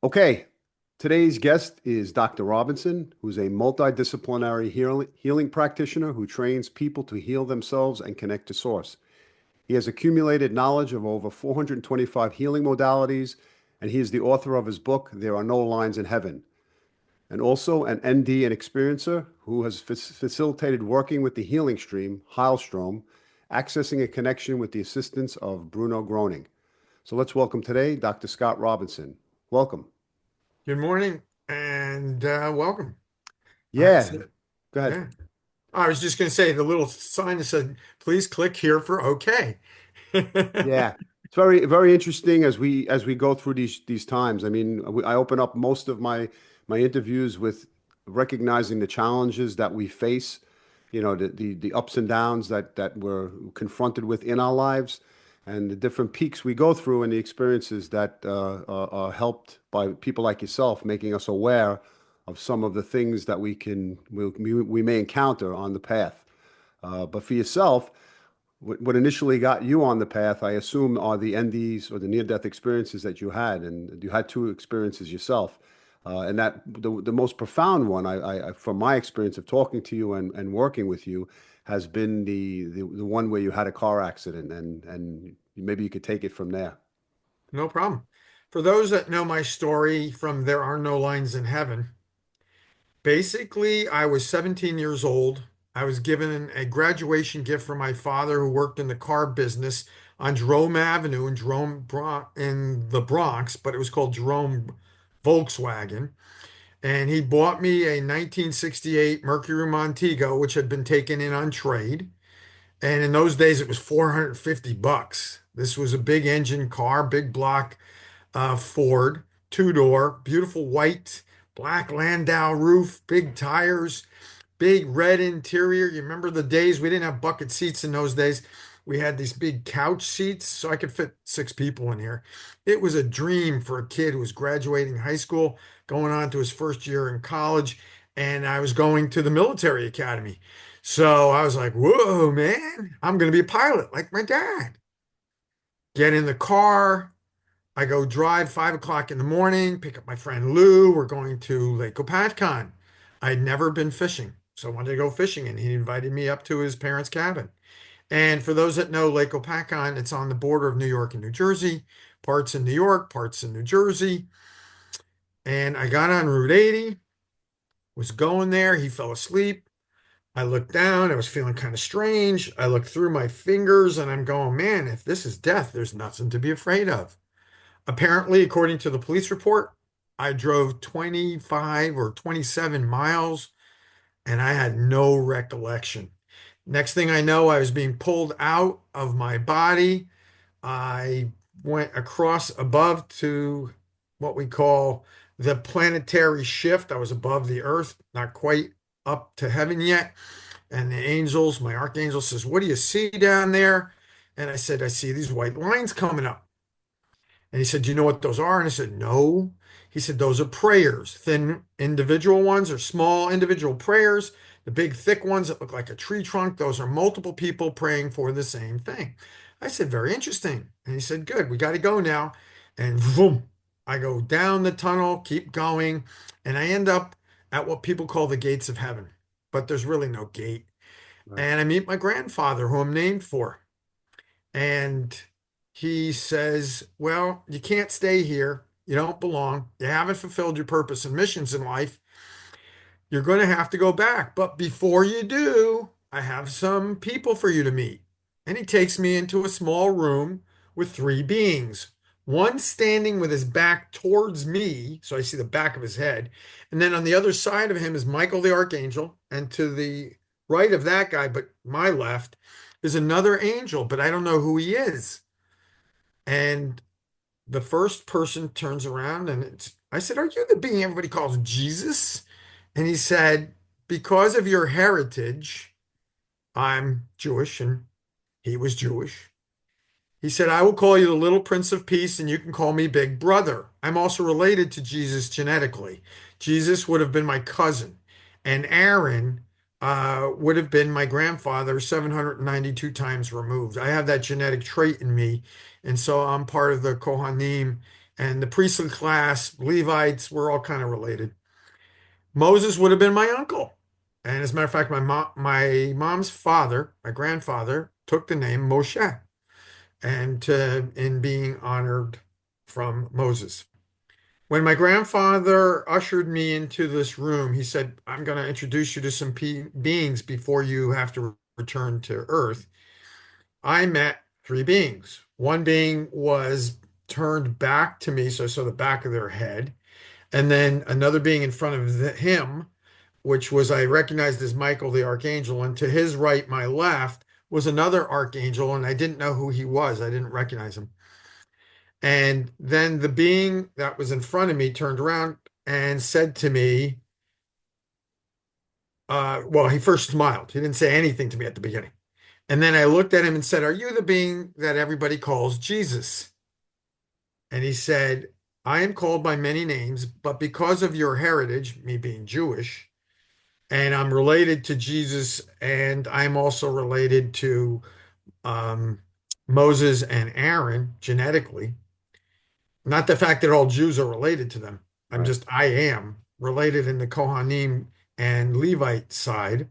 Okay, today's guest is Dr. Robinson, who's a multidisciplinary healing practitioner who trains people to heal themselves and connect to Source. He has accumulated knowledge of over 425 healing modalities, and he is the author of his book, There Are No Lines in Heaven, and also an ND and experiencer who has facilitated working with the healing stream, Heilstrom, accessing a connection with the assistance of Bruno Groening. So let's welcome today Dr. Scott Robinson. Welcome. Good morning and welcome. Yeah, So, go ahead. yeah, I was just going to say the little sign that said, please click here for OK. Yeah, it's very interesting as we go through these times. I mean, I open up most of my interviews with recognizing the challenges that we face, the ups and downs that we're confronted with in our lives, and the different peaks we go through, and the experiences that are helped by people like yourself, making us aware of some of the things that we may encounter on the path. But for yourself, what initially got you on the path, I assume, are the NDs or the near-death experiences that you had, and you had two experiences yourself. And that the most profound one, from my experience of talking to you and working with you, has been the one where you had a car accident, and maybe you could take it from there. No problem. For those that know my story from There Are No Lines in Heaven, basically, I was 17 years old. I was given a graduation gift from my father, who worked in the car business on Jerome Avenue in the Bronx, but it was called Jerome Volkswagen. And he bought me a 1968 Mercury Montego, which had been taken in on trade. And in those days, it was 450 bucks. This was a big engine car, big block Ford, two-door, beautiful white, black Landau roof, big tires, big red interior. You remember the days we didn't have bucket seats in those days. We had these big couch seats, so I could fit six people in here. It was a dream for a kid who was graduating high school, going on to his first year in college, and I was going to the military academy. So I was like, whoa, man, I'm going to be a pilot like my dad. Get in the car. I go drive 5 o'clock in the morning, pick up my friend Lou. We're going to Lake Opatcon. I'd never been fishing, so I wanted to go fishing, and he invited me up to his parents' cabin. And for those that know Lake Opatcon, it's on the border of New York and New Jersey, parts in New York, parts in New Jersey. And I got on Route 80, was going there. He fell asleep. I looked down. I was feeling kind of strange. I looked through my fingers and I'm going, man, if this is death, there's nothing to be afraid of. Apparently, according to the police report, I drove 25 or 27 miles and I had no recollection. Next thing I know, I was being pulled out of my body. I went across above to what we call the planetary shift. I was above the earth, not quite up to heaven yet. And the angels, my archangel says, what do you see down there? And I said, I see these white lines coming up. And he said, do you know what those are? And I said, no. He said, those are prayers, thin individual ones or small individual prayers. The big thick ones that look like a tree trunk, those are multiple people praying for the same thing. I said, very interesting. And he said, good, we got to go now. And boom, I go down the tunnel, keep going, and I end up at what people call the gates of heaven. But there's really no gate. Right. And I meet my grandfather, who I'm named for. And he says, well, you can't stay here. You don't belong. You haven't fulfilled your purpose and missions in life. You're going to have to go back. But before you do, I have some people for you to meet. And he takes me into a small room with three beings. One standing with his back towards me, so I see the back of his head. And then on the other side of him is Michael the Archangel. And to the right of that guy, but my left, is another angel, but I don't know who he is. And the first person turns around and I said, are you the being everybody calls Jesus? And he said, because of your heritage, I'm Jewish and he was Jewish. He said, I will call you the little Prince of Peace and you can call me Big Brother. I'm also related to Jesus genetically. Jesus would have been my cousin, and Aaron would have been my grandfather 792 times removed. I have that genetic trait in me, and so I'm part of the Kohanim and the priestly class, Levites, were all kind of related. Moses would have been my uncle. And as a matter of fact, my mom's father, my grandfather, took the name Moshe and in being honored from Moses. When my grandfather ushered me into this room, he said, I'm going to introduce you to some beings before you have to return to Earth. I met three beings. One being was turned back to me, so I saw the back of their head. And then another being in front of him, which was I recognized as Michael the Archangel. And to his right, my left, was another Archangel, and I didn't know who he was. I didn't recognize him. And then the being that was in front of me turned around and said to me, well, he first smiled. He didn't say anything to me at the beginning. And then I looked at him and said, Are you the being that everybody calls Jesus? And he said, I am called by many names, but because of your heritage, me being Jewish, and I'm related to Jesus, and I'm also related to um, Moses and Aaron genetically. Not the fact that all Jews are related to them. Right. I am related in the Kohanim and Levite side.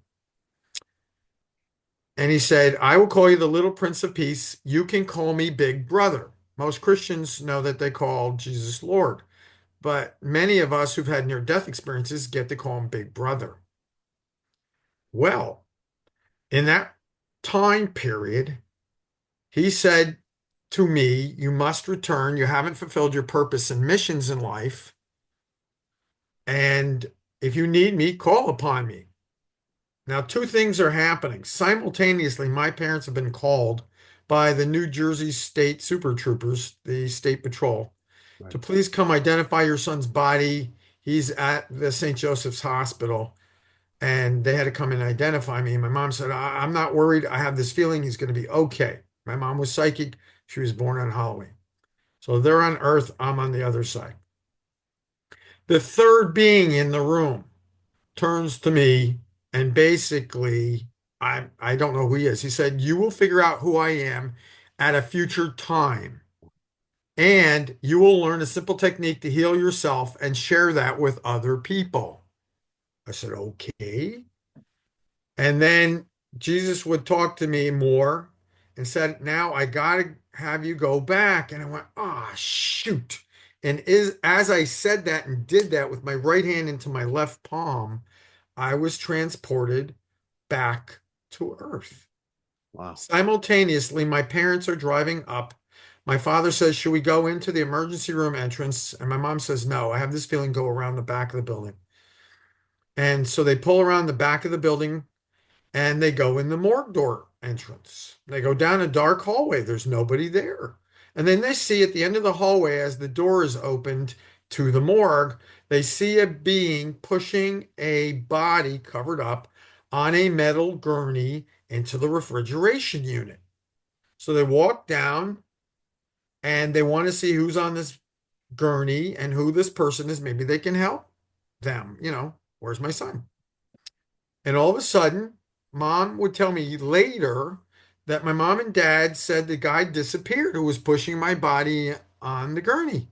And he said, I will call you the little prince of peace. You can call me big brother. Most Christians know that they call Jesus Lord, but many of us who've had near-death experiences get to call him big brother. Well, in that time period, he said to me, You must return. You haven't fulfilled your purpose and missions in life. And if you need me, call upon me. Now, two things are happening. Simultaneously, my parents have been called by the New Jersey State Super Troopers, the State Patrol, Right. to please come identify your son's body. He's at the St. Joseph's Hospital. And they had to come and identify me. And my mom said, I'm not worried. I have this feeling he's going to be okay. My mom was psychic. She was born on Halloween. So they're on Earth. I'm on the other side. The third being in the room turns to me and basically, I don't know who he is. He said, You will figure out who I am at a future time. And you will learn a simple technique to heal yourself and share that with other people. I said, Okay. And then Jesus would talk to me more and said, Now I got to have you go back. And I went, shoot. And as I said that and did that with my right hand into my left palm, I was transported back to Earth. Wow. Simultaneously, my parents are driving up. My father says, Should we go into the emergency room entrance? And my mom says, No, I have this feeling go around the back of the building. And so they pull around the back of the building and they go in the morgue door entrance. They go down a dark hallway. There's nobody there. And then they see at the end of the hallway, as the door is opened to the morgue, they see a being pushing a body covered up on a metal gurney into the refrigeration unit. So they walk down and they want to see who's on this gurney and who this person is. Maybe they can help them. Where's my son? And all of a sudden, mom would tell me later that my mom and dad said the guy disappeared who was pushing my body on the gurney.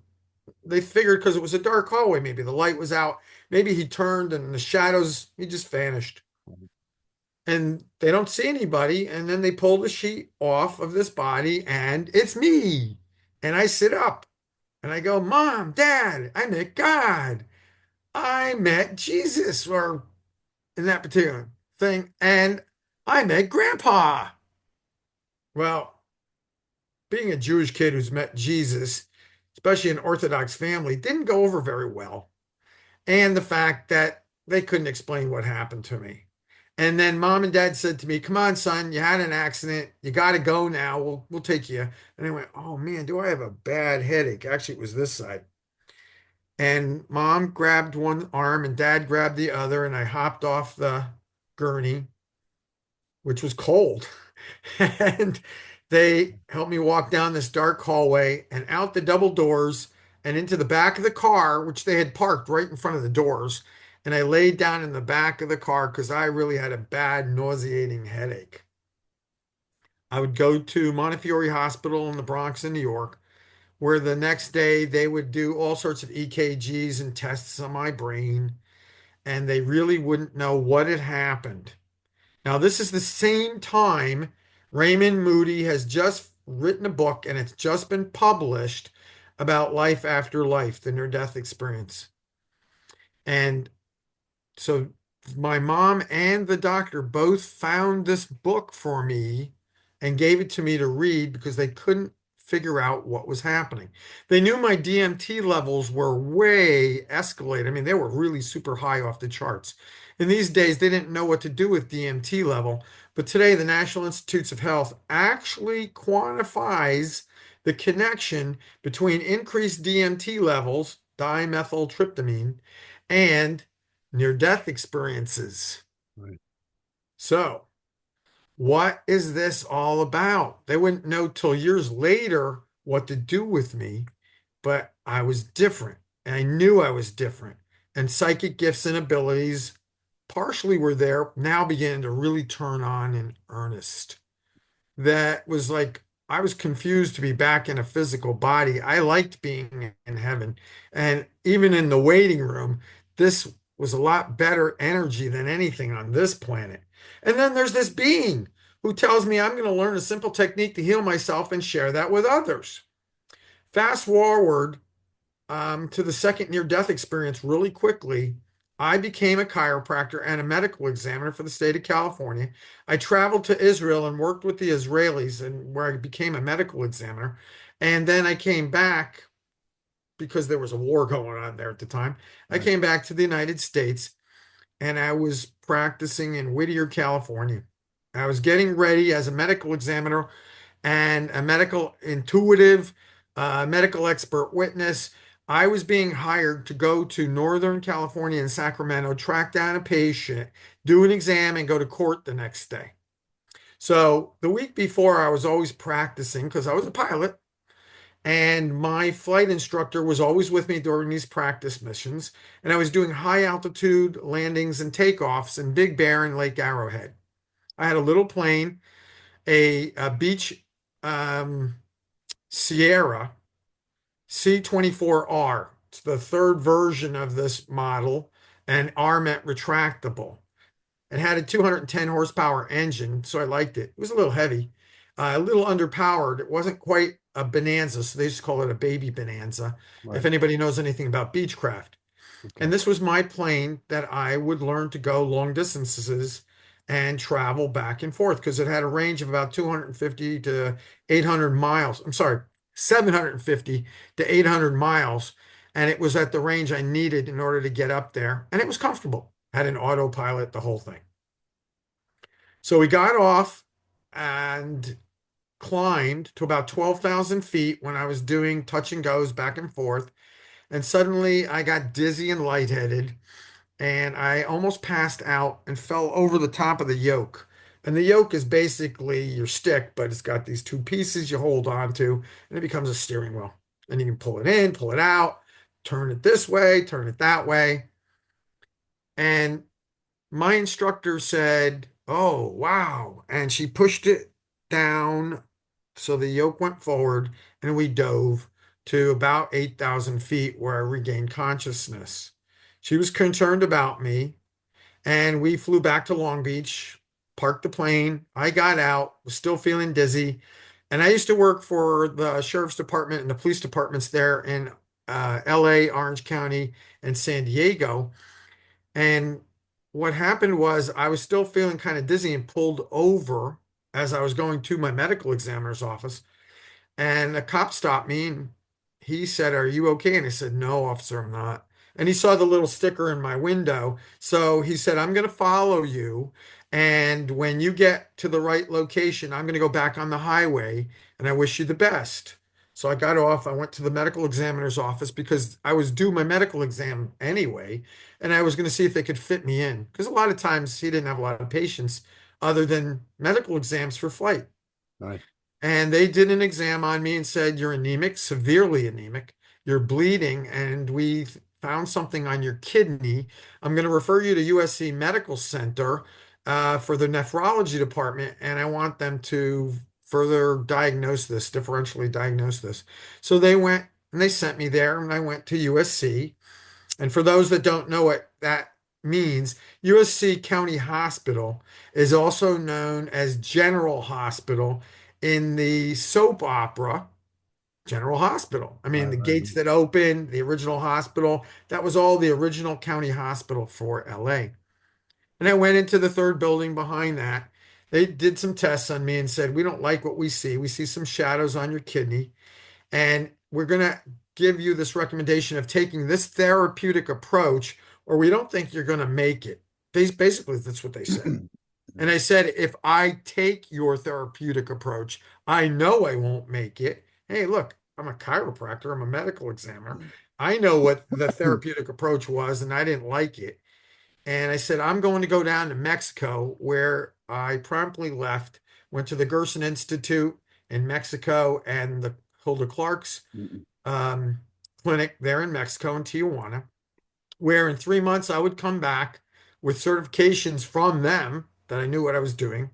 They figured because it was a dark hallway, maybe the light was out, maybe he turned and the shadows, he just vanished. And they don't see anybody. And then they pull the sheet off of this body and it's me. And I sit up and I go, Mom, Dad, I met God. I met Jesus, or in that particular thing, and I met Grandpa. Well, being a Jewish kid who's met Jesus, especially an Orthodox family, didn't go over very well. And the fact that they couldn't explain what happened to me. And then mom and dad said to me, Come on, son, you had an accident. You got to go now. We'll take you. And I went, Oh man, do I have a bad headache? Actually, it was this side. And mom grabbed one arm and dad grabbed the other, and I hopped off the gurney, which was cold. And they helped me walk down this dark hallway and out the double doors and into the back of the car, which they had parked right in front of the doors. And I laid down in the back of the car because I really had a bad, nauseating headache. I would go to Montefiore Hospital in the Bronx in New York, where the next day they would do all sorts of EKGs and tests on my brain, and they really wouldn't know what had happened. Now, this is the same time Raymond Moody has just written a book, and it's just been published about life after life, the near-death experience. And so my mom and the doctor both found this book for me and gave it to me to read because they couldn't figure out what was happening. They knew my DMT levels were way escalated. I mean, they were really super high off the charts. In these days, they didn't know what to do with DMT level, but today the National Institutes of Health actually quantifies the connection between increased DMT levels, dimethyltryptamine, and near-death experiences. Right. So, what is this all about? They wouldn't know till years later what to do with me, but I was different. And I knew I was different. And psychic gifts and abilities partially were there, now began to really turn on in earnest. That was like I was confused to be back in a physical body. I liked being in heaven. And even in the waiting room, this was a lot better energy than anything on this planet. And then there's this being who tells me I'm going to learn a simple technique to heal myself and share that with others. Fast forward to the second near-death experience really quickly. I became a chiropractor and a medical examiner for the state of California. I traveled to Israel and worked with the Israelis, and where I became a medical examiner. And then I came back because there was a war going on there at the time. I Right. came back to the United States and I was practicing in Whittier, California. I was getting ready as a medical examiner and a medical intuitive, medical expert witness. I was being hired to go to Northern California and Sacramento, track down a patient, do an exam, and go to court the next day. So the week before, I was always practicing because I was a pilot, and my flight instructor was always with me during these practice missions. And I was doing high altitude landings and takeoffs in Big Bear and Lake Arrowhead. I had a little plane, a Beech Sierra C24R. It's the third version of this model, and R meant retractable. It had a 210 horsepower engine, so I liked it. It was a little heavy, a little underpowered. It wasn't quite a Bonanza, so they just call it a baby Bonanza, if Right. anybody knows anything about Beechcraft. And Okay. this was my plane that I would learn to go long distances and travel back and forth because it had a range of about 250 to 800 miles. I'm sorry, 750 to 800 miles. And it was at the range I needed in order to get up there. And it was comfortable. Had an autopilot, the whole thing. So we got off and climbed to about 12,000 feet when I was doing touch and goes back and forth. And suddenly I got dizzy and lightheaded, and I almost passed out and fell over the top of the yoke. And the yoke is basically your stick, but it's got these two pieces you hold on to, and it becomes a steering wheel. And you can pull it in, pull it out, turn it this way, turn it that way. And my instructor said, "Oh, wow." And she pushed it down so the yoke went forward, and we dove to about 8,000 feet where I regained consciousness. She was concerned about me, and we flew back to Long Beach, parked the plane. I got out, was still feeling dizzy. And I used to work for the sheriff's department and the police departments there in LA, Orange County, and San Diego. And what happened was I was still feeling kind of dizzy and pulled over as I was going to my medical examiner's office. And a cop stopped me and he said, "Are you okay?" And I said, "No, officer, I'm not." And he saw the little sticker in my window. So he said, "I'm going to follow you. And when you get to the right location, I'm going to go back on the highway. And I wish you the best." So I got off. I went to the medical examiner's office because I was due my medical exam anyway. And I was going to see if they could fit me in. Because a lot of times he didn't have a lot of patients other than medical exams for flight. Right. And they did an exam on me and said, "You're anemic, severely anemic. You're bleeding, and we found something on your kidney. I'm going to refer you to USC Medical Center for the nephrology department, and I want them to further diagnose this, differentially diagnose this. So they went and they sent me there, and I went to USC. And for those that don't know what that means, USC County Hospital is also known as General Hospital in the soap opera General Hospital. I mean, Right, the right. gates that opened, the original hospital, that was all the original county hospital for LA. And I went into the third building behind that. They did some tests on me and said, "We don't like what we see. We see some shadows on your kidney, and we're going to give you this recommendation of taking this therapeutic approach, or we don't think you're going to make it." Basically, that's what they said. And I said, "If I take your therapeutic approach, I know I won't make it. Hey, look, I'm a chiropractor, I'm a medical examiner. I know what the therapeutic approach was, and I didn't like it." And I said, "I'm going to go down to Mexico," where I promptly left, went to the Gerson Institute in Mexico and the Hilda Clark's um, clinic there in Mexico in Tijuana, where in 3 months I would come back with certifications from them that I knew what I was doing.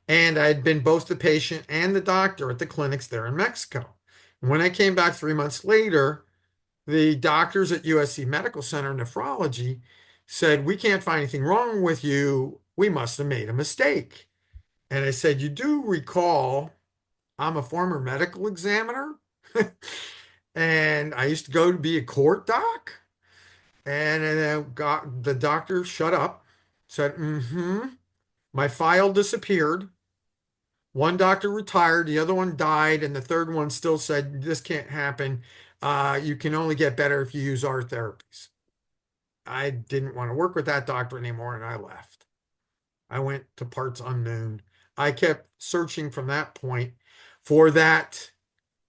And I had been both the patient and the doctor at the clinics there in Mexico. When I came back 3 months later, the doctors at USC Medical Center Nephrology said, "We can't find anything wrong with you. We must have made a mistake." And I said, "You do recall I'm a former medical examiner and I used to go to be a court doc?" And then got the doctor shut up, said, "Mm-hmm." My file disappeared. One doctor retired, the other one died, and the third one still said, "This can't happen. You can only get better if you use our therapies." I didn't want to work with that doctor anymore, and I left. I went to parts unknown. I kept searching from that point for that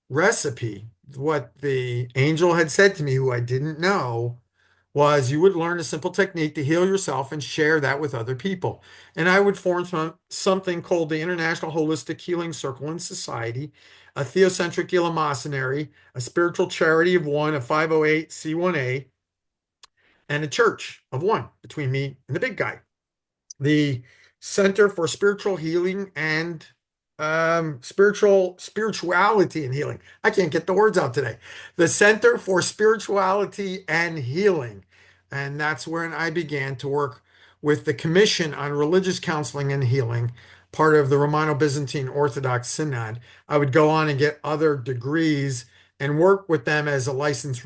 recipe. What the angel had said to me, who I didn't know, was you would learn a simple technique to heal yourself and share that with other people. And I would form something called the International Holistic Healing Circle and Society, a theocentric eleemosynary, a spiritual charity of one, a 508c1a, and a church of one between me and the big guy. The Center for Spiritual Healing and spirituality and healing. I can't get the words out today. The Center for Spirituality and Healing. And that's when I began to work with the Commission on Religious Counseling and Healing, part of the Romano-Byzantine Orthodox Synod. I would go on and get other degrees and work with them as a licensed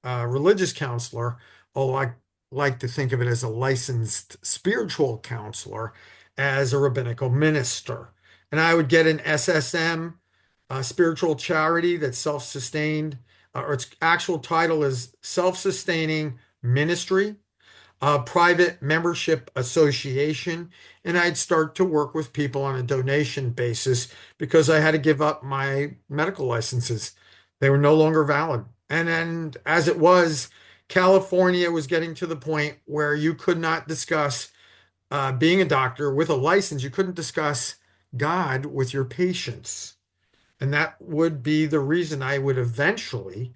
religious counselor, although I like to think of it as a licensed spiritual counselor, as a rabbinical minister. And I would get an SSM, a spiritual charity that's self-sustained, or its actual title is Self-Sustaining Ministry, a private membership association, and I'd start to work with people on a donation basis because I had to give up my medical licenses. They were no longer valid. And then, as it was, California was getting to the point where you could not discuss being a doctor with a license. You couldn't discuss God with your patients. And that would be the reason I would eventually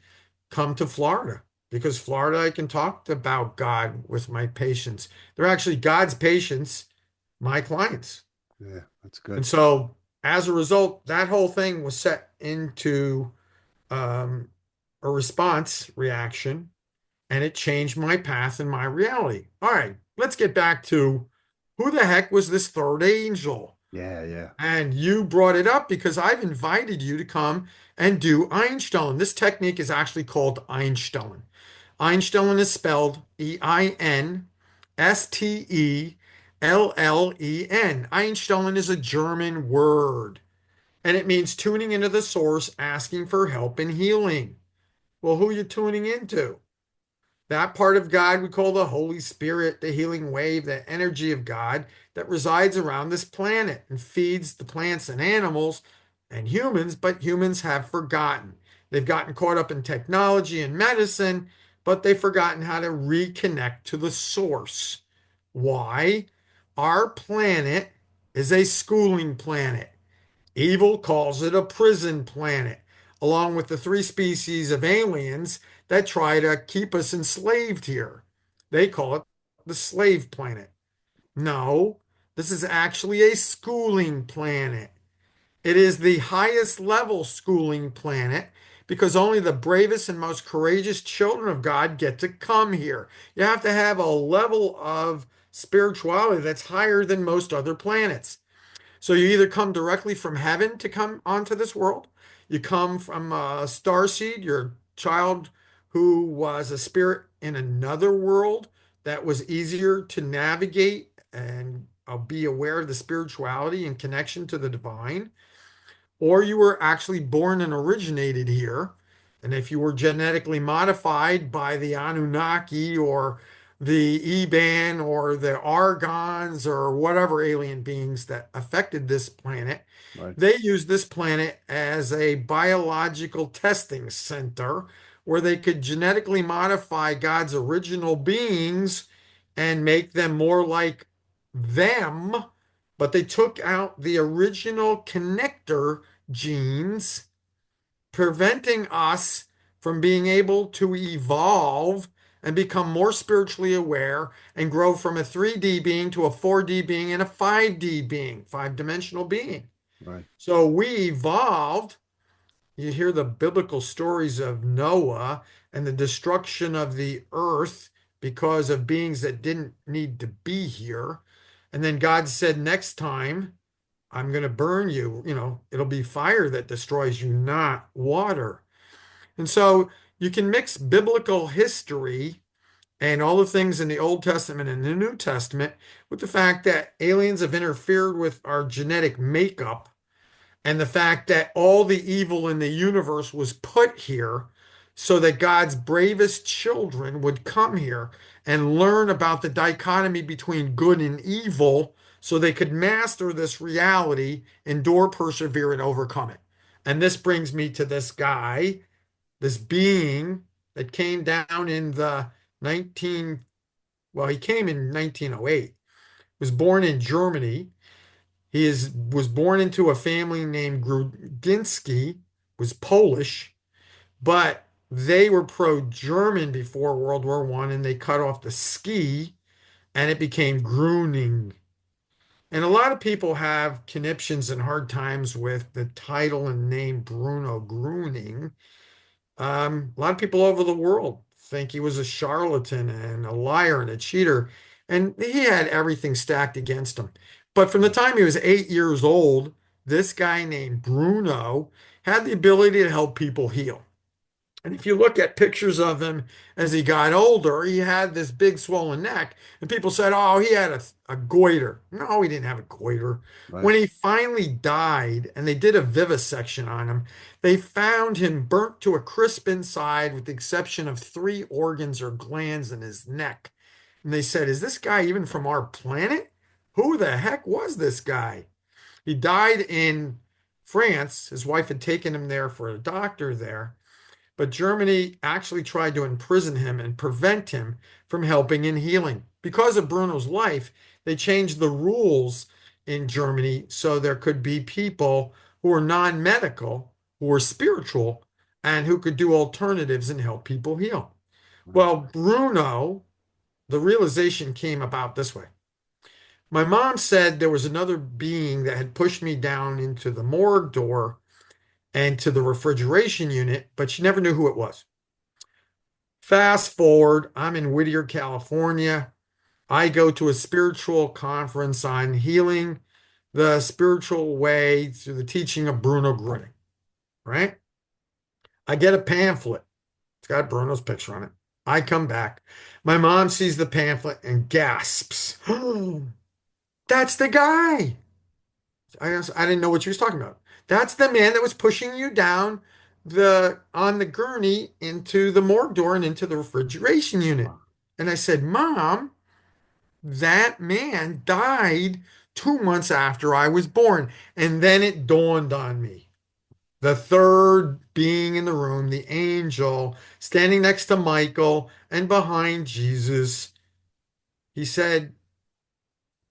come to Florida, because Florida, I can talk about God with my patients. They're actually God's patients, my clients. Yeah, that's And good. so as a result, that whole thing was set into um, a response reaction, and it changed my path and my reality. All right, let's get back to who the heck was this third angel? Yeah, yeah. And you brought it up because I've invited you to come and do Einstellen. This technique is actually called Einstellen. Einstellen is spelled Einstellen. Einstellen is a German word, and it means tuning into the source, asking for help and healing. Well, who are you tuning into? That part of God we call the Holy Spirit, the healing wave, the energy of God that resides around this planet and feeds the plants and animals and humans, but humans have forgotten. They've gotten caught up in technology and medicine, but they've forgotten how to reconnect to the source. Why? Our planet is a schooling planet. Evil calls it a prison planet, along with the three species of aliens that try to keep us enslaved here. They call it the slave planet. No, this is actually a schooling planet. It is the highest level schooling planet because only the bravest and most courageous children of God get to come here. You have to have a level of spirituality that's higher than most other planets. So you either come directly from heaven to come onto this world, you come from a star seed, your child who was a spirit in another world that was easier to navigate and be aware of the spirituality and connection to the divine, or you were actually born and originated here. And if you were genetically modified by the Anunnaki or the Eban or the Argons or whatever alien beings that affected this planet, Right. they used this planet as a biological testing center where they could genetically modify God's original beings and make them more like them, but they took out the original connector genes, preventing us from being able to evolve and become more spiritually aware and grow from a 3D being to a 4D being and a 5D being, five-dimensional being. Right. So we evolved. You hear the biblical stories of Noah and the destruction of the earth because of beings that didn't need to be here. And then God said, next time, I'm going to burn you. It'll be fire that destroys you, not water. And so you can mix biblical history and all the things in the Old Testament and the New Testament with the fact that aliens have interfered with our genetic makeup and the fact that all the evil in the universe was put here so that God's bravest children would come here and learn about the dichotomy between good and evil so they could master this reality, endure, persevere, and overcome it. And this brings me to this guy, this being that came down in the 19, well, he came in 1908, was born in Germany. Was born into a family named Grudzinski, was Polish, but they were pro-German before World War I, and they cut off the ski, and it became Gruning. And a lot of people have conniptions and hard times with the title and name Bruno Gruning. A lot of people over the world think he was a charlatan and a liar and a cheater, and he had everything stacked against him. But from the time he was 8 years old, this guy named Bruno had the ability to help people heal. And if you look at pictures of him as he got older, he had this big swollen neck. And people said, oh, he had a goiter. No, he didn't have a goiter. Right. When he finally died and they did a vivisection on him, they found him burnt to a crisp inside with the exception of three organs or glands in his neck. And they said, is this guy even from our planet? Who the heck was this guy? He died in France. His wife had taken him there for a doctor there. But Germany actually tried to imprison him and prevent him from helping in healing. Because of Bruno's life, they changed the rules in Germany so there could be people who were non-medical, who were spiritual, and who could do alternatives and help people heal. Right. Well, Bruno, the realization came about this way. My mom said there was another being that had pushed me down into the morgue door and to the refrigeration unit, but she never knew who it was. Fast forward, I'm in Whittier, California. I go to a spiritual conference on healing the spiritual way through the teaching of Bruno Gruning, right? I get a pamphlet. It's got Bruno's picture on it. I come back. My mom sees the pamphlet and gasps. Oh, that's the guy. I didn't know what she was talking about. That's the man that was pushing you down on the gurney into the morgue door and into the refrigeration unit. Wow. And I said, Mom, that man died 2 months after I was born. And then it dawned on me. The third being in the room, the angel, standing next to Michael and behind Jesus, he said,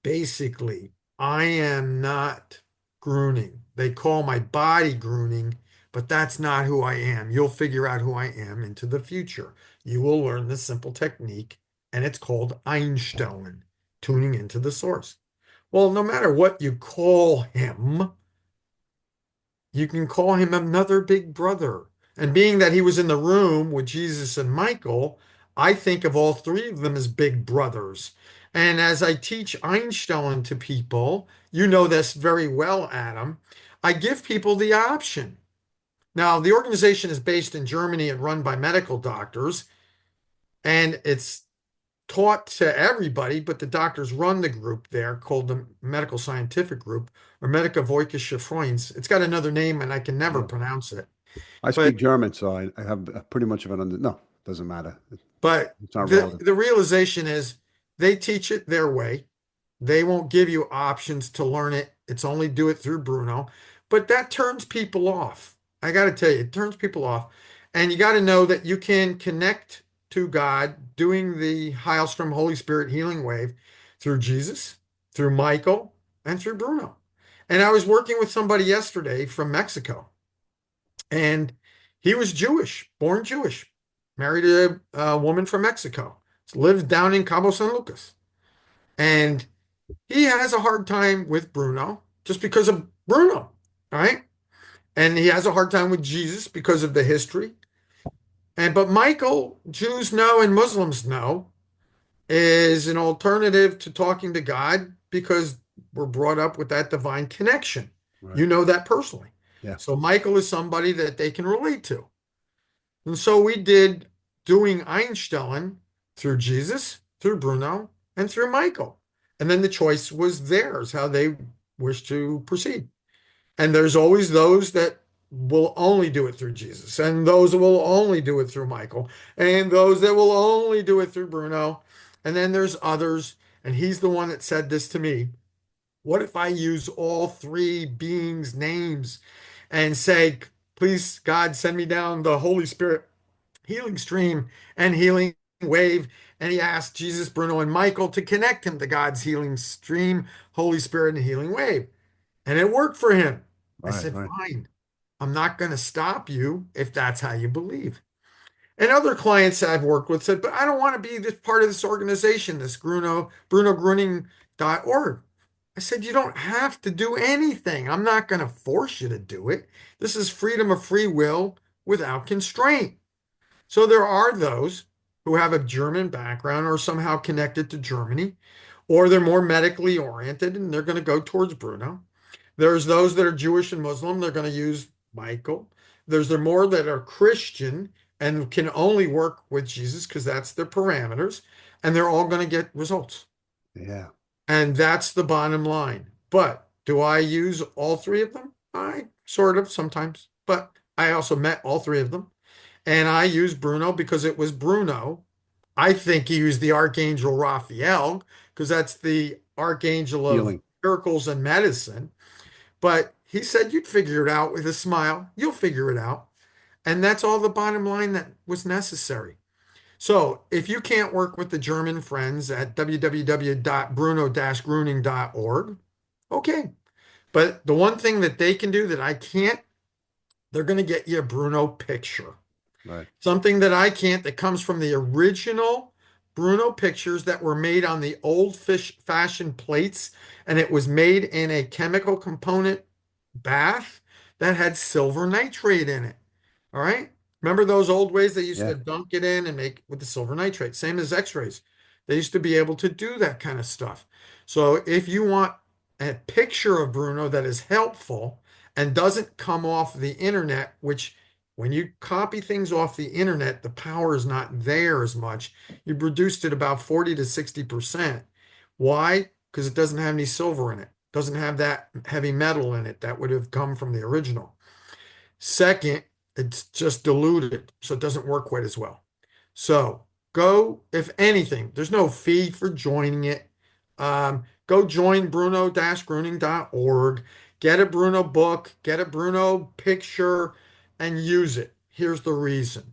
basically, I am not Gruning. They call my body Gruning, but that's not who I am. You'll figure out who I am into the future. You will learn this simple technique, and it's called Einstellen, tuning into the source. Well, no matter what you call him, You can call him another big brother. And being that he was in the room with Jesus and Michael, I think of all three of them as big brothers. And as I teach Einstein to people, you know this very well, Adam, I give people the option. Now, the organization is based in Germany and run by medical doctors, and it's taught to everybody, but the doctors run the group there called the Medical Scientific Group or Medica-Volkische Freunds. It's got another name and I can never Yeah. pronounce it. I But speak German, so I have pretty much of it under. No, doesn't matter. but It's not the relevant. the realization is they teach it their way. They won't give you options to learn it. It's only do it through Bruno. But that turns people off. I got to tell you, it turns people off. And you got to know that you can connect to God doing the Heilstrom Holy Spirit healing wave through Jesus, through Michael, and through Bruno. And I was working with somebody yesterday from Mexico, and he was Jewish, born Jewish, married a woman from Mexico, lives down in Cabo San Lucas. And he has a hard time with Bruno just because of Bruno, right? And he has a hard time with Jesus because of the history. And but Michael, Jews know and Muslims know, is an alternative to talking to God because we're brought up with that divine connection. Right. You know that personally. Yeah. So Michael is somebody that they can relate to. And so we did doing Einstein through Jesus, through Bruno, and through Michael. And then the choice was theirs, how they wish to proceed. And there's always those that will only do it through Jesus, and those that will only do it through Michael, and those that will only do it through Bruno. And then there's others, and he's the one that said this to me. What if I use all three beings' names and say, please, God, send me down the Holy Spirit healing stream and healing wave? And he asked Jesus, Bruno, and Michael to connect him to God's healing stream, Holy Spirit, and healing wave. And it worked for him. I Right. said, Right. fine. I'm not going to stop you if that's how you believe. And other clients I've worked with said, but I don't want to be this part of this organization, this BrunoGruning.org. I said, you don't have to do anything. I'm not going to force you to do it. This is freedom of free will without constraint. So there are those who have a German background or somehow connected to Germany, or they're more medically oriented and they're going to go towards Bruno. There's those that are Jewish and Muslim, they're going to use Michael. There's the more that are Christian and can only work with Jesus because that's their parameters, and they're all going to get results. Yeah. And that's the bottom line. But do I use all three of them? I sort of sometimes, but I also met all three of them. And I use Bruno because it was Bruno. I think he used the Archangel Raphael because that's the archangel of Healing. miracles and medicine. But he said, you'd figure it out with a smile. You'll figure it out. And that's all the bottom line that was necessary. So if you can't work with the German friends at www.bruno-gruning.org, okay. But the one thing that they can do that I can't, they're going to get you a Bruno picture. Right. Something that I can't, that comes from the original Bruno pictures that were made on the old fish fashioned plates, and it was made in a chemical component bath that had silver nitrate in it. All right. Remember those old ways they used to Yeah. dunk it in and make with the silver nitrate, same as x-rays. They used to be able to do that kind of stuff. So if you want a picture of Bruno that is helpful and doesn't come off the internet, which when you copy things off the internet, the power is not there as much. You've reduced it about 40 to 60%. Why? Because it doesn't have any silver in it. Doesn't have that heavy metal in it that would have come from the original. Second, it's just diluted, so it doesn't work quite as well. So go, if anything, there's no fee for joining it. Go join bruno-gruning.org, get a Bruno book, get a Bruno picture, and use it. Here's the reason.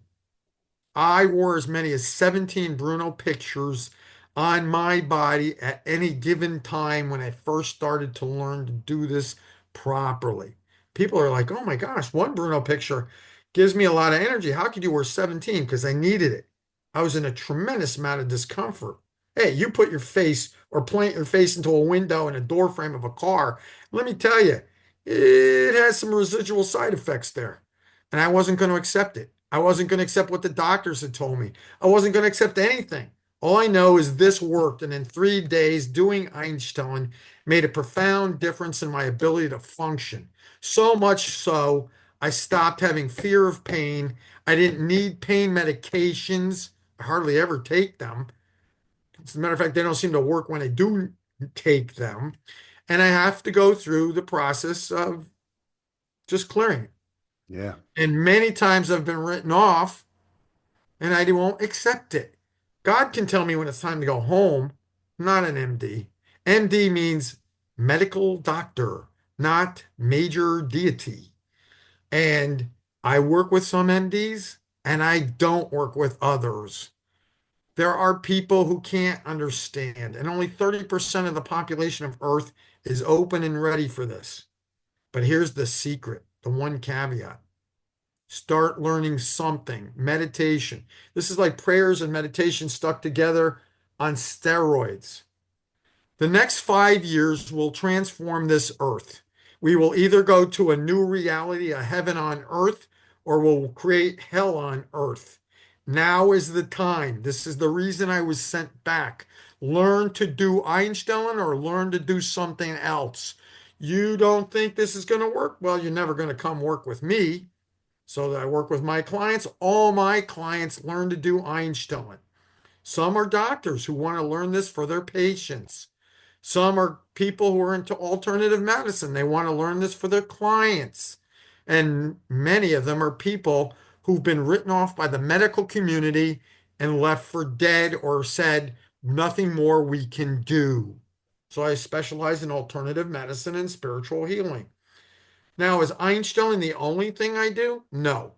I wore as many as 17 Bruno pictures on my body at any given time when I first started to learn to do this properly. People are like, oh my gosh, one Bruno picture gives me a lot of energy. How could you wear 17? Because I needed it. I was in a tremendous amount of discomfort. Hey, you put your face or plant your face into a window and a door frame of a car. Let me tell you, it has some residual side effects there. And I wasn't going to accept it. I wasn't going to accept what the doctors had told me. I wasn't going to accept anything. All I know is this worked. And in 3 days, doing Einstein made a profound difference in my ability to function. So much so, I stopped having fear of pain. I didn't need pain medications. I hardly ever take them. As a matter of fact, they don't seem to work when I do take them. And I have to go through the process of just clearing it. Yeah. And many times I've been written off and I won't accept it. God can tell me when it's time to go home, not an MD. MD means medical doctor, not major deity. And I work with some MDs and I don't work with others. There are people who can't understand, and only 30% of the population of Earth is open and ready for this. But here's the secret, the one caveat. Start learning something. Meditation. This is like prayers and meditation stuck together on steroids. The next 5 years will transform this earth. We will either go to a new reality, a heaven on earth, or we'll create hell on earth. Now is the time. This is the reason I was sent back. Learn to do Einstein or learn to do something else. You don't think this is going to work? Well, you're never going to come work with me. So that I work with my clients. All my clients learn to do Einstein. Some are doctors who want to learn this for their patients. Some are people who are into alternative medicine. They want to learn this for their clients. And many of them are people who've been written off by the medical community and left for dead or said, nothing more we can do. So I specialize in alternative medicine and spiritual healing. Now, is Einstein the only thing I do? No.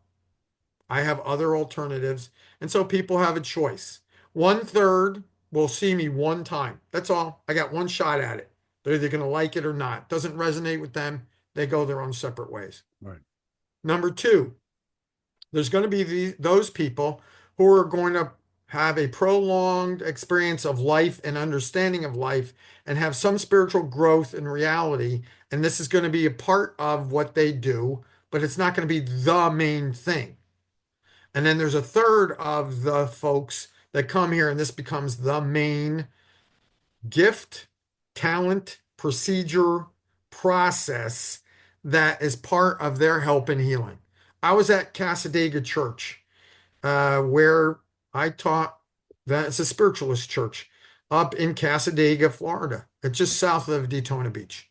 I have other alternatives. And so people have a choice. 1/3 will see me one time. That's all. I got one shot at it. They're either going to like it or not. Doesn't resonate with them. They go their own separate ways. Right. Number two, there's going to be those people who are going to have a prolonged experience of life and understanding of life and have some spiritual growth in reality. And this is going to be a part of what they do, but it's not going to be the main thing. And then there's a third of the folks that come here and this becomes the main gift, talent, procedure, process that is part of their help in healing. I was at Casadega Church, where I taught. That it's a spiritualist church up in Casadega, Florida. It's just south of Daytona Beach.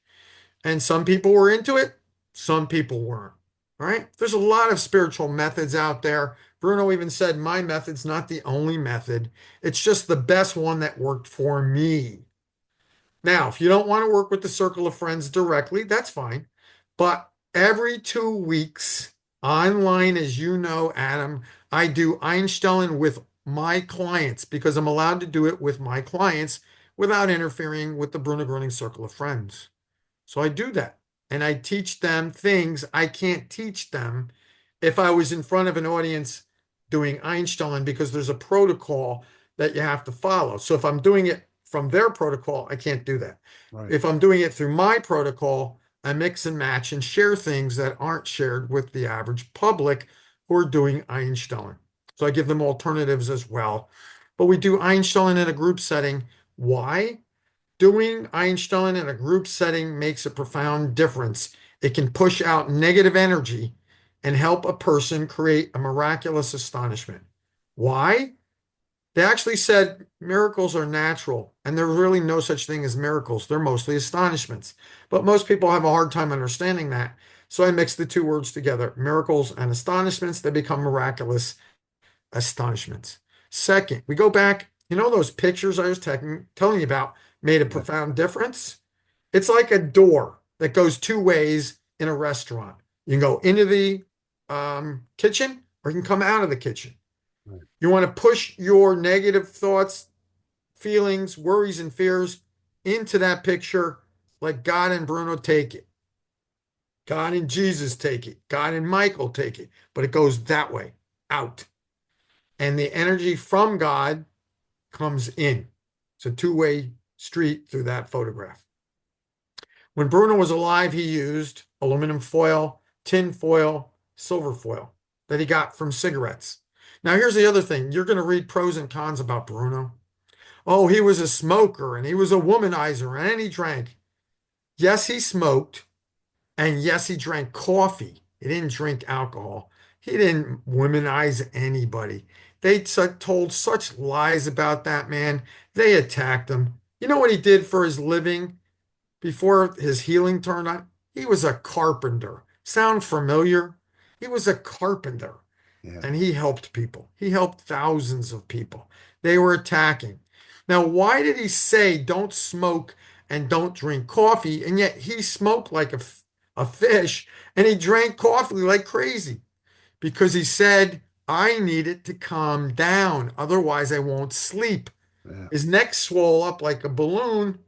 And some people were into it, some people weren't. All right. There's a lot of spiritual methods out there. Bruno even said, my method's not the only method. It's just the best one that worked for me. Now, if you don't want to work with the circle of friends directly, that's fine. But every 2 weeks online, as you know, Adam, I do Einstein with my clients because I'm allowed to do it with my clients without interfering with the Bruno Groening circle of friends. So I do that. And I teach them things I can't teach them if I was in front of an audience doing Einstein because there's a protocol that you have to follow. So if I'm doing it from their protocol, I can't do that. Right. If I'm doing it through my protocol, I mix and match and share things that aren't shared with the average public who are doing Einstein. So I give them alternatives as well. But we do Einstein in a group setting. Why? Doing Einstein in a group setting makes a profound difference. It can push out negative energy and help a person create a miraculous astonishment. Why? They actually said miracles are natural, and there's really no such thing as miracles. They're mostly astonishments. But most people have a hard time understanding that. So I mix the two words together, miracles and astonishments. They become miraculous astonishments. Second, we go back, those pictures I was telling you about made a Yeah. profound difference. It's like a door that goes two ways in a restaurant. You can go into the kitchen or you can come out of the kitchen. Right. You want to push your negative thoughts, feelings, worries, and fears into that picture like God and Bruno take it. God and Jesus take it. God and Michael take it. But it goes that way, out. And the energy from God comes in. It's a two-way street through that photograph. When Bruno was alive, he used aluminum foil, tin foil, silver foil that he got from cigarettes. Now, here's the other thing. You're going to read pros and cons about Bruno. Oh, he was a smoker and he was a womanizer and he drank. Yes, he smoked, and yes, he drank coffee. He didn't drink alcohol. He didn't womanize anybody. They told such lies about that man. They attacked him. You know what he did for his living before his healing turned on? He was a carpenter. Sound familiar? He was a carpenter Yeah. and he helped people. He helped thousands of people. They were attacking. Now, why did he say don't smoke and don't drink coffee? And yet he smoked like a fish and he drank coffee like crazy because he said, I need it to calm down. Otherwise, I won't sleep. Yeah. His neck swelled up like a balloon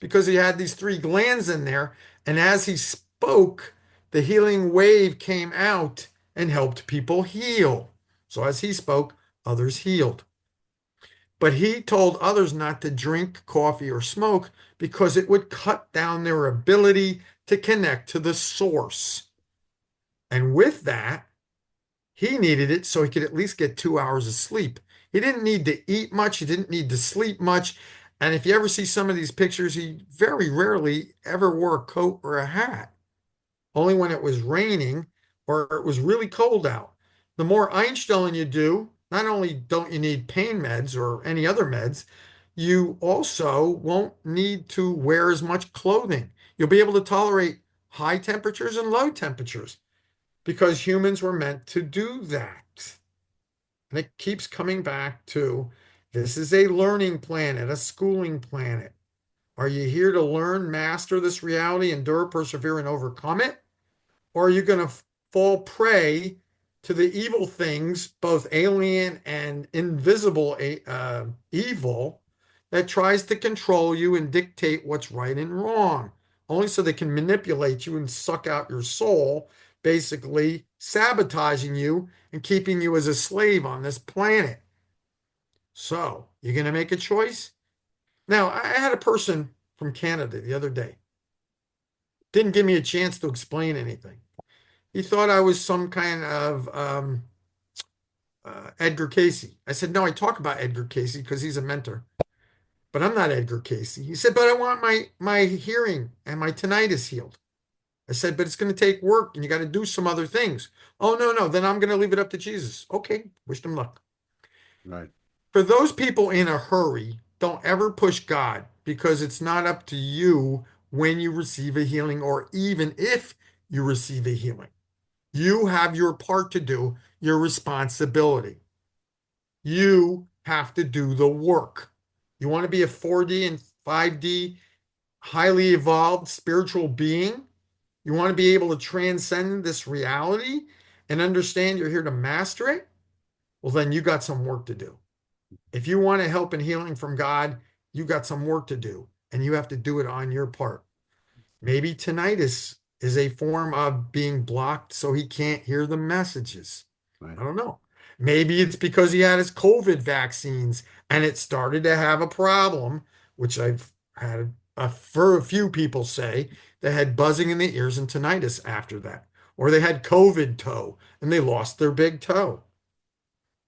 because he had these three glands in there. And as he spoke, the healing wave came out and helped people heal. So as he spoke, others healed. But he told others not to drink coffee or smoke because it would cut down their ability to connect to the source. And with that, he needed it so he could at least get 2 hours of sleep. He didn't need to eat much. He didn't need to sleep much. And if you ever see some of these pictures, he very rarely ever wore a coat or a hat, only when it was raining or it was really cold out. The more Einstellung you do, not only don't you need pain meds or any other meds, you also won't need to wear as much clothing. You'll be able to tolerate high temperatures and low temperatures because humans were meant to do that. And it keeps coming back to this is a learning planet, a schooling planet. Are you here to learn, master this reality, endure, persevere, and overcome it? Or are you going to fall prey to the evil things, both alien and invisible evil, that tries to control you and dictate what's right and wrong, only so they can manipulate you and suck out your soul, basically sabotaging you and keeping you as a slave on this planet? So, you're going to make a choice? Now, I had a person from Canada the other day, didn't give me a chance to explain anything. He thought I was some kind of Edgar Casey. I said, no, I talk about Edgar Casey because he's a mentor, but I'm not Edgar Casey. He said, but I want my hearing and my tinnitus healed. I said, but it's going to take work and you got to do some other things. Oh, no, no, then I'm going to leave it up to Jesus. Okay, wish him luck. Right. For those people in a hurry, don't ever push God because it's not up to you when you receive a healing or even if you receive a healing. You have your part to do, your responsibility. You have to do the work. You want to be a 4D and 5D highly evolved spiritual being? You want to be able to transcend this reality and understand you're here to master it? Well, then you got some work to do. If you want to help in healing from God, you got some work to do, and you have to do it on your part. Maybe tinnitus is a form of being blocked so he can't hear the messages. Right. I don't know. Maybe it's because he had his COVID vaccines and it started to have a problem, which I've had for a few people say they had buzzing in the ears and tinnitus after that. Or they had COVID toe and they lost their big toe.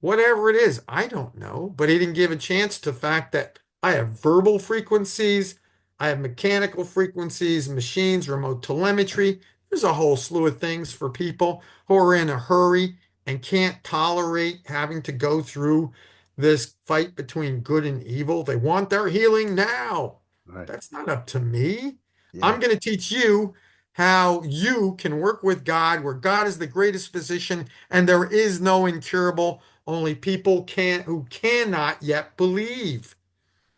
Whatever it is, I don't know, but he didn't give a chance to the fact that I have verbal frequencies, I have mechanical frequencies, machines, remote telemetry. There's a whole slew of things for people who are in a hurry and can't tolerate having to go through this fight between good and evil. They want their healing now. Right. That's not up to me. Yeah. I'm going to teach you how you can work with God, where God is the greatest physician and there is no incurable. Only people can't who cannot yet believe.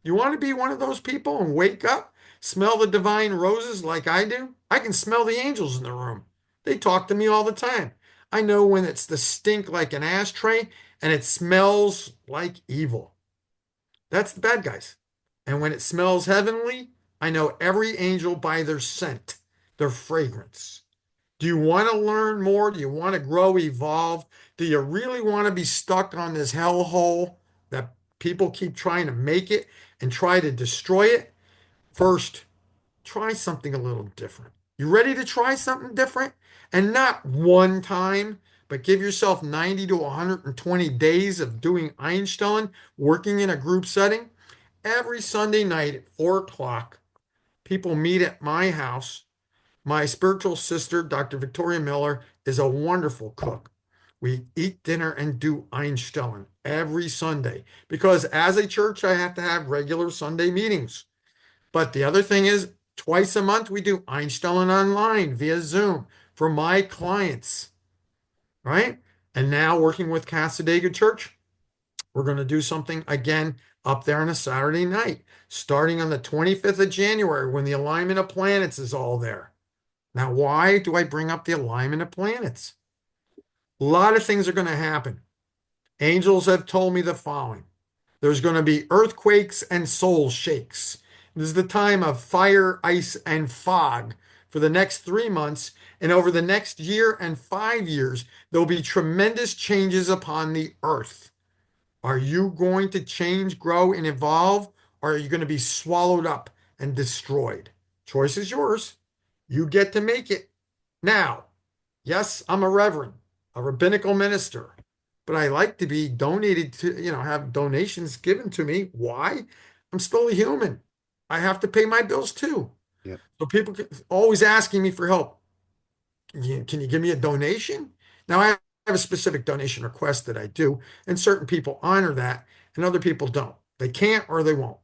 You want to be one of those people and wake up, smell the divine roses like I do? I can smell the angels in the room. They talk to me all the time. I know when it's the stink like an ashtray and it smells like evil. That's the bad guys. And when it smells heavenly, I know every angel by their scent, their fragrance. Do you want to learn more? Do you want to grow, evolve? Do you really want to be stuck on this hellhole that people keep trying to make it and try to destroy it? First, try something a little different. You ready to try something different? And not one time, but give yourself 90 to 120 days of doing Einstein, working in a group setting. Every Sunday night at 4 o'clock, people meet at my house. My spiritual sister, Dr. Victoria Miller, is a wonderful cook. We eat dinner and do Einstellen every Sunday because as a church, I have to have regular Sunday meetings. But the other thing is, twice a month, we do Einstellen online via Zoom for my clients, right? And now working with Casadega Church, we're going to do something again up there on a Saturday night, starting on the 25th of January when the alignment of planets is all there. Now, why do I bring up the alignment of planets? A lot of things are going to happen. Angels have told me the following. There's going to be earthquakes and soul shakes. This is the time of fire, ice, and fog for the next 3 months. And over the next year and 5 years, there'll be tremendous changes upon the earth. Are you going to change, grow, and evolve, or are you going to be swallowed up and destroyed? Choice is yours. You get to make it. Now, yes, I'm a reverend, a rabbinical minister, but I like to be donated to, have donations given to me. Why? I'm still a human. I have to pay my bills too. Yeah. So people always asking me for help. Can you give me a donation? Now I have a specific donation request that I do, and certain people honor that, and other people don't. They can't or they won't.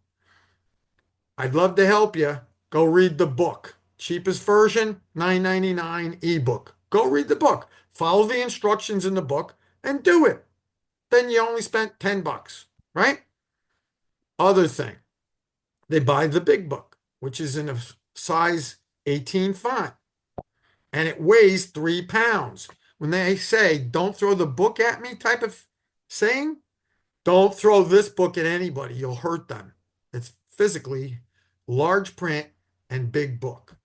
I'd love to help you. Go read the book. Cheapest version, $9.99 ebook. Go read the book. Follow the instructions in the book and do it. Then you only spent $10, right? Other thing, they buy the big book, which is in a size 18 font, and it weighs 3 pounds. When they say, don't throw the book at me type of saying, don't throw this book at anybody. You'll hurt them. It's physically large print and big book.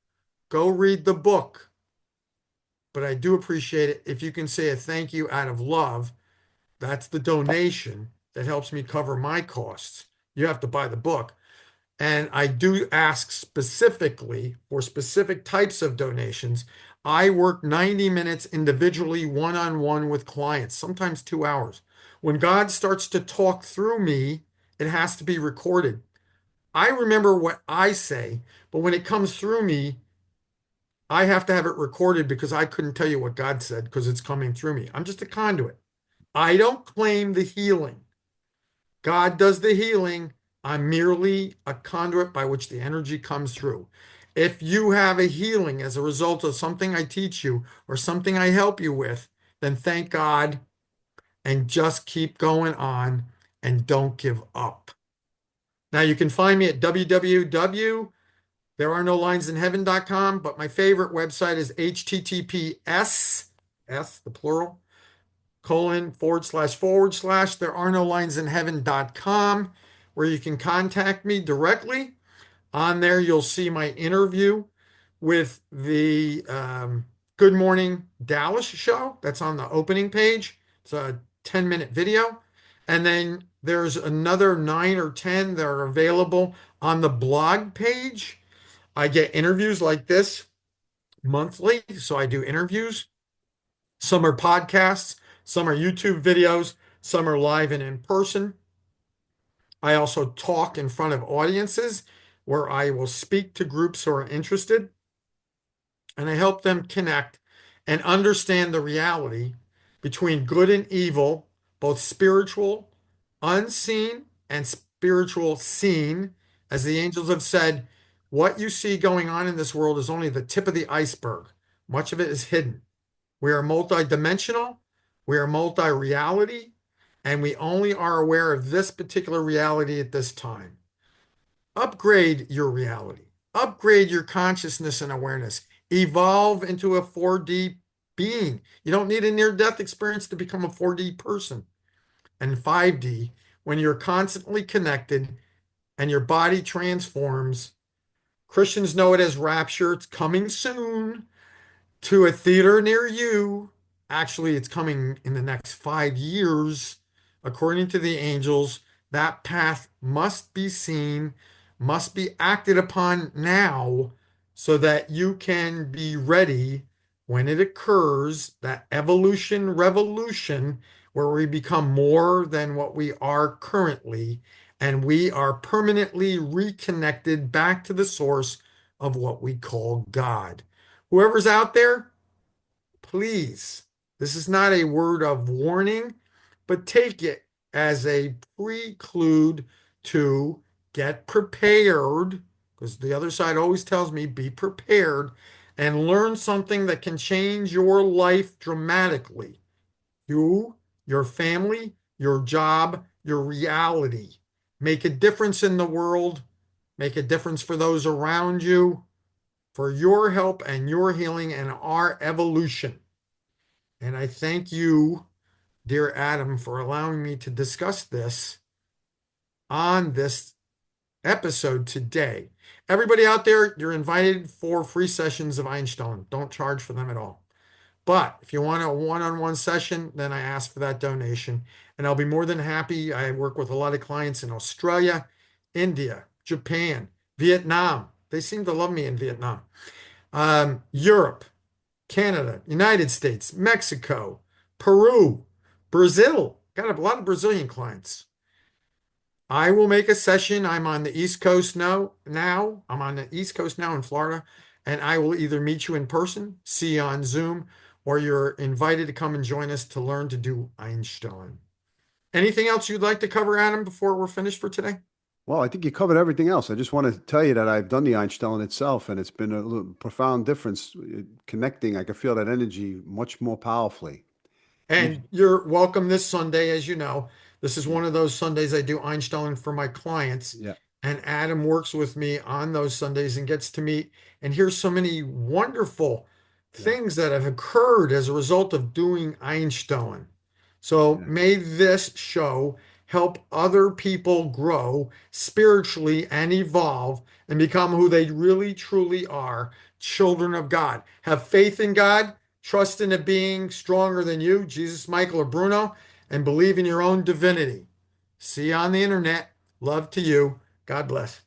Go read the book. But I do appreciate it if you can say a thank you out of love. That's the donation that helps me cover my costs. You have to buy the book. And I do ask specifically for specific types of donations. I work 90 minutes individually, one-on-one with clients, sometimes 2 hours. When God starts to talk through me, it has to be recorded. I remember what I say, but when it comes through me, I have to have it recorded because I couldn't tell you what God said because it's coming through me. I'm just a conduit. I don't claim the healing. God does the healing. I'm merely a conduit by which the energy comes through. If you have a healing as a result of something I teach you or something I help you with, then thank God and just keep going on and don't give up. Now you can find me at www.therearenolinesinheaven.com, but my favorite website is https, S, the plural, :// therearenolinesinheaven.com, where you can contact me directly. On there, you'll see my interview with the Good Morning Dallas show. That's on the opening page. It's a 10-minute video. And then there's another 9 or 10 that are available on the blog page. I get interviews like this monthly, so I do interviews. Some are podcasts, some are YouTube videos, some are live and in person. I also talk in front of audiences where I will speak to groups who are interested, and I help them connect and understand the reality between good and evil, both spiritual, unseen, and spiritual seen. As the angels have said, what you see going on in this world is only the tip of the iceberg. Much of it is hidden. We are multidimensional, we are multi-reality, and we only are aware of this particular reality at this time. Upgrade your reality, upgrade your consciousness and awareness, evolve into a 4D being. You don't need a near-death experience to become a 4D person. And 5D, when you're constantly connected and your body transforms, Christians know it as rapture. It's coming soon to a theater near you. Actually, it's coming in the next 5 years. According to the angels, that path must be seen, must be acted upon now so that you can be ready when it occurs, that evolution revolution, where we become more than what we are currently, and we are permanently reconnected back to the source of what we call God. Whoever's out there, please, this is not a word of warning, but take it as a prelude to get prepared, because the other side always tells me be prepared and learn something that can change your life dramatically. You, your family, your job, your reality. Make a difference in the world, make a difference for those around you, for your help and your healing and our evolution. And I thank you, dear Adam, for allowing me to discuss this on this episode today. Everybody out there, you're invited for free sessions of Einstein. Don't charge for them at all. But if you want a one-on-one session, then I ask for that donation. And I'll be more than happy. I work with a lot of clients in Australia, India, Japan, Vietnam. They seem to love me in Vietnam. Europe, Canada, United States, Mexico, Peru, Brazil. Got a lot of Brazilian clients. I will make a session. I'm on the East Coast now. I'm on the East Coast now in Florida, and I will either meet you in person, see you on Zoom, or you're invited to come and join us to learn to do Einstein. Anything else you'd like to cover, Adam, before we're finished for today? Well, I think you covered everything else. I just want to tell you that I've done the Einstein itself, and it's been a profound difference connecting. I can feel that energy much more powerfully. And you're welcome this Sunday, as you know. This is Yeah, one of those Sundays I do Einstein for my clients. yeah, And Adam works with me on those Sundays and gets to meet and hear so many wonderful yeah, things that have occurred as a result of doing Einstein. So yeah, may this show help other people grow spiritually and evolve and become who they really truly are, children of God. Have faith in God, trust in a being stronger than you, Jesus, Michael, or Bruno, and believe in your own divinity. See you on the internet. Love to you. God bless.